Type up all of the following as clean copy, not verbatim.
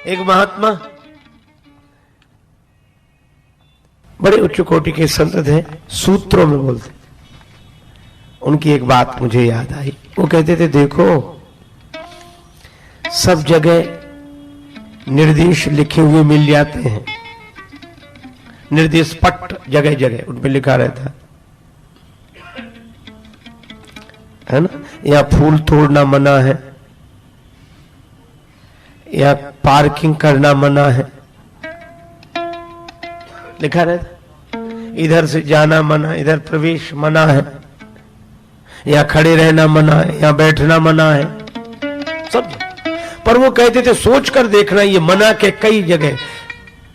एक महात्मा बड़े उच्च कोटि के संत थे, सूत्रों में बोलते। उनकी एक बात मुझे याद आई। वो कहते थे, देखो सब जगह निर्देश लिखे हुए मिल जाते हैं, निर्देश पट जगह जगह उन पे लिखा रहता है ना। यहाँ फूल तोड़ना मना है, यहाँ पार्किंग करना मना है, लिखा रहता। इधर से जाना मना, इधर प्रवेश मना है, यहाँ खड़े रहना मना है, यहाँ बैठना मना है, सब। पर वो कहते थे सोच कर देखना, ये मना के कई जगह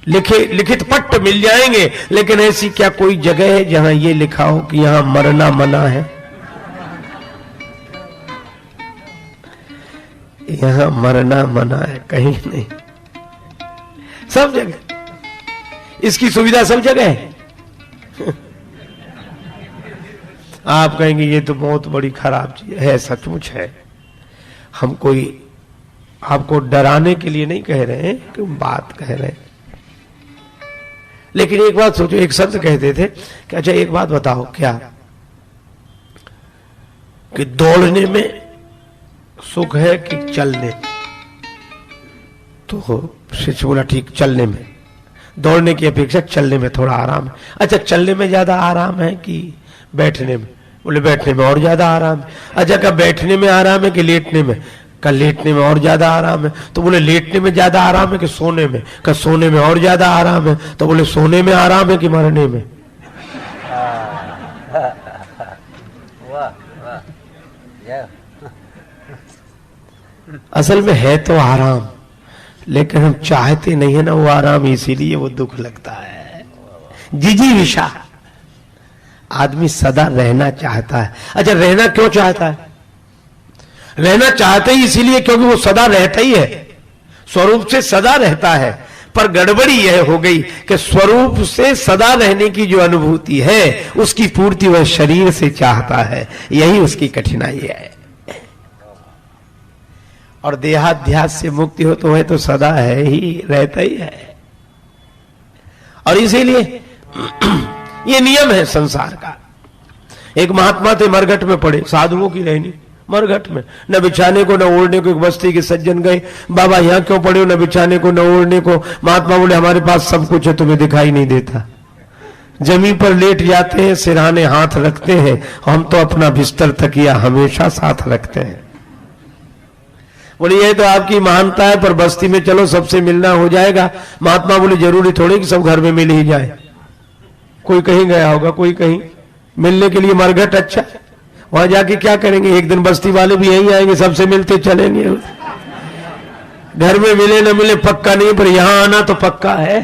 लिखित पट्ट मिल जाएंगे, लेकिन ऐसी क्या कोई जगह है जहां ये लिखा हो कि यहां मरना मना है? यहां मरना मना है कहीं नहीं। सब जगह इसकी सुविधा, सब जगह है। आप कहेंगे ये तो बहुत बड़ी खराब चीज है, सचमुच है। हम कोई आपको डराने के लिए नहीं कह रहे हैं, कि बात कह रहे हैं। लेकिन एक बात सोचो, एक संत कहते थे कि अच्छा एक बात बताओ, क्या कि दौड़ने में सुख है कि चलने? तो शिष्य बोला ठीक, चलने में, दौड़ने की अपेक्षा चलने में थोड़ा आराम है। अच्छा चलने में ज्यादा आराम है कि बैठने में? बोले बैठने में और ज्यादा आराम है। अच्छा क्या बैठने में आराम है कि लेटने में? का लेटने में और ज्यादा आराम है। तो बोले लेटने में ज्यादा आराम है कि सोने में? का सोने में और ज्यादा आराम है। तो बोले सोने में आराम है कि मरने में? असल में है तो आराम, लेकिन हम चाहते नहीं है ना वो आराम, इसीलिए वो दुख लगता है। जिजी विषा, आदमी सदा रहना चाहता है। अच्छा रहना क्यों चाहता है? रहना चाहते ही इसीलिए क्योंकि वो सदा रहता ही है, स्वरूप से सदा रहता है। पर गड़बड़ी यह हो गई कि स्वरूप से सदा रहने की जो अनुभूति है उसकी पूर्ति वह शरीर से चाहता है, यही उसकी कठिनाई है। और देहाध्यास से मुक्ति हो तो वह तो सदा है ही, रहता ही है। और इसीलिए ये नियम है संसार का। एक महात्मा थे, मरघट में पड़े, साधुओं की रहनी मरघट में, न बिछाने को न ओढ़ने को। एक बस्ती के सज्जन गए, बाबा यहाँ क्यों पड़े हो, न बिछाने को न ओढ़ने को? महात्मा बोले हमारे पास सब कुछ है, तुम्हें दिखाई नहीं देता। जमीन पर लेट जाते हैं, सिरहाने हाथ रखते हैं, हम तो अपना बिस्तर तकिया हमेशा साथ रखते हैं। बोले ये तो आपकी महानता है, पर बस्ती में चलो सबसे मिलना हो जाएगा। महात्मा बोले जरूरी थोड़ी कि सब घर में मिल ही जाए, कोई कहीं गया होगा, कोई कहीं मिलने के लिए मरघट अच्छा, वहां जाके क्या करेंगे? एक दिन बस्ती वाले भी यही आएंगे, सबसे मिलते चलेंगे। घर में मिले न मिले पक्का नहीं, पर यहां आना तो पक्का है।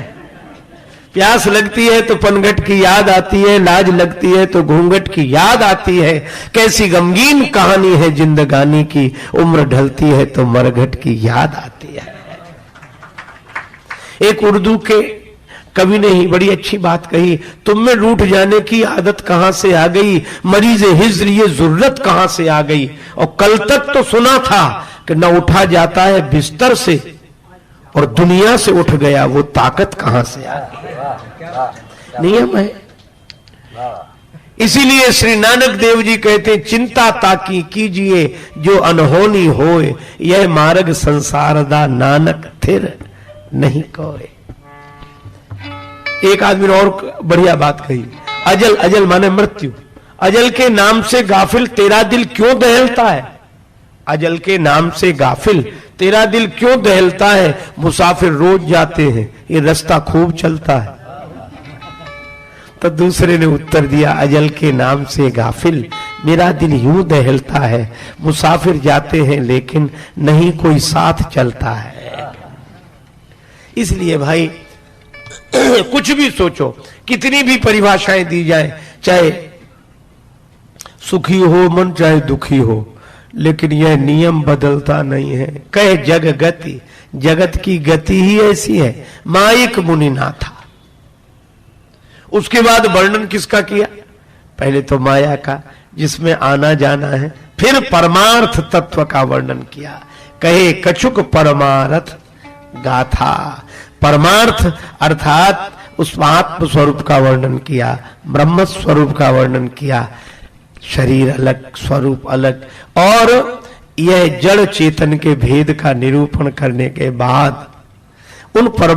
प्यास लगती है तो पनघट की याद आती है, लाज लगती है तो घूंघट की याद आती है। कैसी गमगीन कहानी है जिंदगानी की, उम्र ढलती है तो मरघट की याद आती है। एक उर्दू के कवि ने ही बड़ी अच्छी बात कही, तुम में रूठ जाने की आदत कहां से आ गई, मरीज हिज्र ये जरूरत कहां से आ गई। और कल तक तो सुना था कि न उठा जाता है बिस्तर से, और दुनिया से उठ गया वो ताकत कहां से आ गई। नियम है। इसीलिए श्री नानक देव जी कहते, चिंता ताकी कीजिए जो अनहोनी होए, यह मार्ग संसार दा नानक थिर नहीं कोए। एक आदमी ने और बढ़िया बात कही, अजल, अजल माने मृत्यु, अजल के नाम से गाफिल तेरा दिल क्यों दहलता है? अजल के नाम से गाफिल तेरा दिल क्यों दहलता है? मुसाफिर रोज जाते हैं, ये रास्ता खूब चलता है। तो दूसरे ने उत्तर दिया, अजल के नाम से गाफिल मेरा दिल यूं दहलता है, मुसाफिर जाते हैं लेकिन नहीं कोई साथ चलता है। इसलिए भाई कुछ भी सोचो, कितनी भी परिभाषाएं दी जाए, चाहे सुखी हो मन चाहे दुखी हो, लेकिन यह नियम बदलता नहीं है। कहे जग गति, जगत की गति ही ऐसी है, माइक मुनि ना था। उसके बाद वर्णन किसका किया? पहले तो माया का, जिसमें आना जाना है, फिर परमार्थ तत्व का वर्णन किया। कहे कछुक परमार्थ गाथा। परमार्थ अर्थात उस आत्म स्वरूप का वर्णन किया, ब्रह्म स्वरूप का वर्णन किया, शरीर अलग स्वरूप अलग, और यह जड़ चेतन के भेद का निरूपण करने के बाद उन परम